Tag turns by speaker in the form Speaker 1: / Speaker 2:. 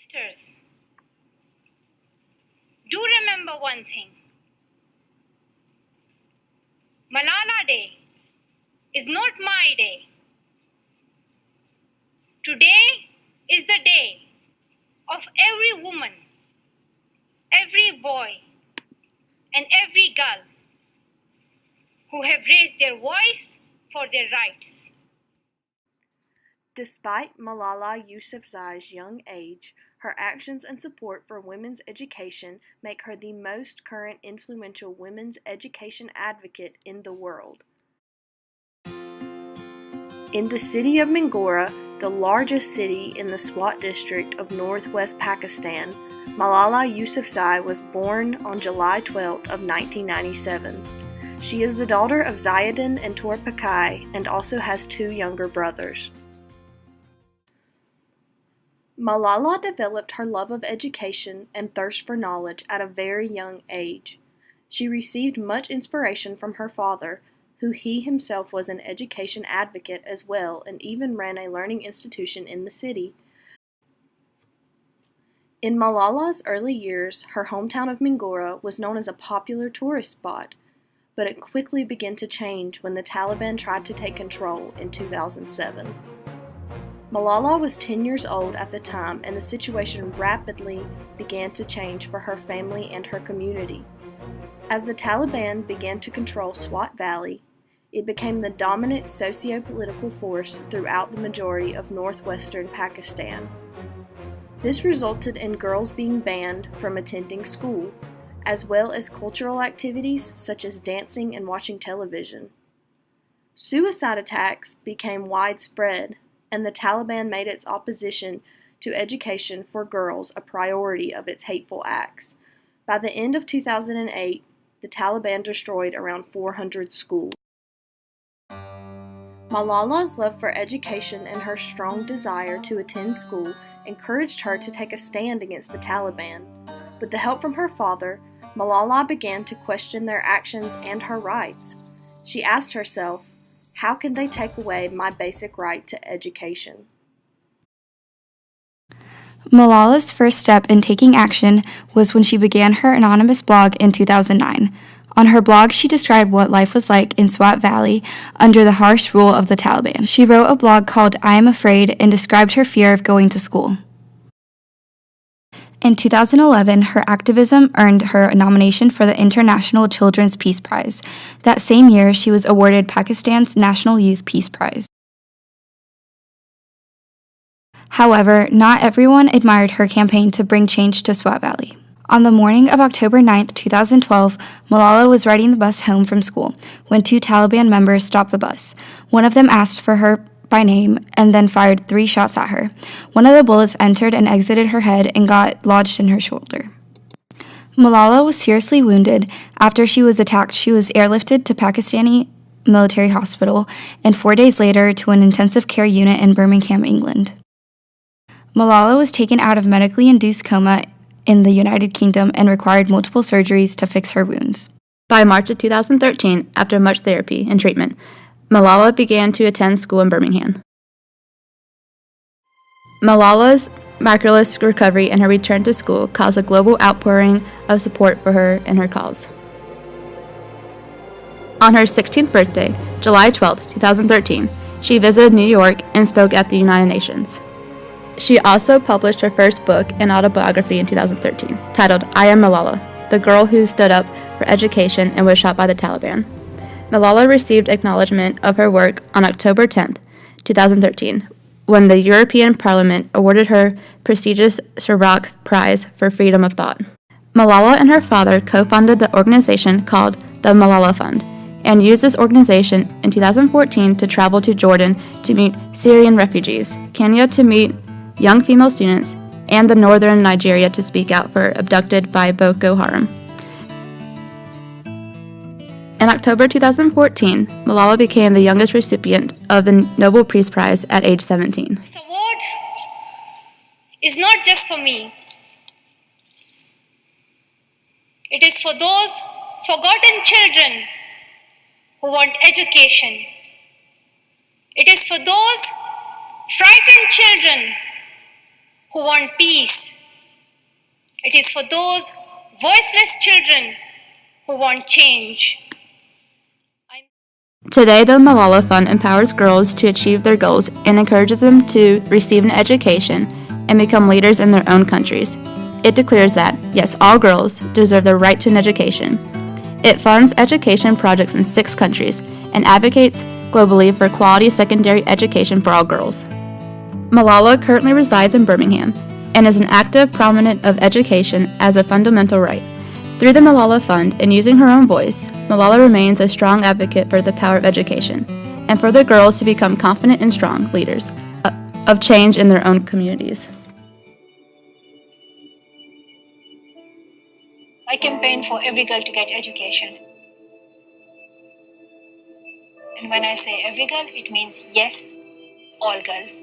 Speaker 1: sisters, do remember one thing. Malala Day is not my day. Today is the day of every woman, every boy, and every girl who have raised their voice for their rights.
Speaker 2: Despite Malala Yousafzai's young age, her actions and support for women's education make her the most current influential women's education advocate in the world. In the city of Mingora, the largest city in the Swat district of northwest Pakistan, Malala Yousafzai was born on July 12 of 1997. She is the daughter of Zayadin and Torpakai and also has two younger brothers. Malala developed her love of education and thirst for knowledge at a very young age. She received much inspiration from her father, who he himself was an education advocate as well and even ran a learning institution in the city. In Malala's early years, her hometown of Mingora was known as a popular tourist spot, but it quickly began to change when the Taliban tried to take control in 2007. Malala was 10 years old at the time, and the situation rapidly began to change for her family and her community. As the Taliban began to control Swat Valley, it became the dominant socio-political force throughout the majority of northwestern Pakistan. This resulted in girls being banned from attending school, as well as cultural activities such as dancing and watching television. Suicide attacks became widespread, and the Taliban made its opposition to education for girls a priority of its hateful acts. By the end of 2008, the Taliban destroyed around 400 schools. Malala's love for education and her strong desire to attend school encouraged her to take a stand against the Taliban. With the help from her father, Malala began to question their actions and her rights. She asked herself, how can they take away my basic right to education?
Speaker 3: Malala's first step in taking action was when she began her anonymous blog in 2009. On her blog, she described what life was like in Swat Valley under the harsh rule of the Taliban. She wrote a blog called I Am Afraid and described her fear of going to school. In 2011, her activism earned her a nomination for the International Children's Peace Prize. That same year, she was awarded Pakistan's National Youth Peace Prize. However, not everyone admired her campaign to bring change to Swat Valley. On the morning of October 9, 2012, Malala was riding the bus home from school when two Taliban members stopped the bus. One of them asked for her by name and then fired 3 shots at her. One of the bullets entered and exited her head and got lodged in her shoulder. Malala was seriously wounded. After she was attacked, she was airlifted to Pakistani military hospital and 4 days later to an intensive care unit in Birmingham, England. Malala was taken out of medically induced coma in the United Kingdom and required multiple surgeries to fix her wounds.
Speaker 4: By March of 2013, after much therapy and treatment, Malala began to attend school in Birmingham. Malala's miraculous recovery and her return to school caused a global outpouring of support for her and her cause. On her 16th birthday, July 12, 2013, she visited New York and spoke at the United Nations. She also published her first book and autobiography in 2013, titled I Am Malala, the girl who stood up for education and was shot by the Taliban. Malala received acknowledgement of her work on October 10, 2013, when the European Parliament awarded her prestigious Sirach Prize for Freedom of Thought. Malala and her father co-founded the organization called the Malala Fund and used this organization in 2014 to travel to Jordan to meet Syrian refugees, Kenya to meet young female students, and the northern Nigeria to speak out for abducted by Boko Haram. In October 2014, Malala became the youngest recipient of the Nobel Peace Prize at age 17.
Speaker 1: This award is not just for me. It is for those forgotten children who want education. It is for those frightened children who want peace. It is for those voiceless children who want change.
Speaker 4: Today, the Malala Fund empowers girls to achieve their goals and encourages them to receive an education and become leaders in their own countries. It declares that, yes, all girls deserve the right to an education. It funds education projects in 6 countries and advocates globally for quality secondary education for all girls. Malala currently resides in Birmingham and is an active proponent of education as a fundamental right. Through the Malala Fund and using her own voice, Malala remains a strong advocate for the power of education and for the girls to become confident and strong leaders of change in their own communities.
Speaker 1: I campaign for every girl to get education. And when I say every girl, it means yes, all girls.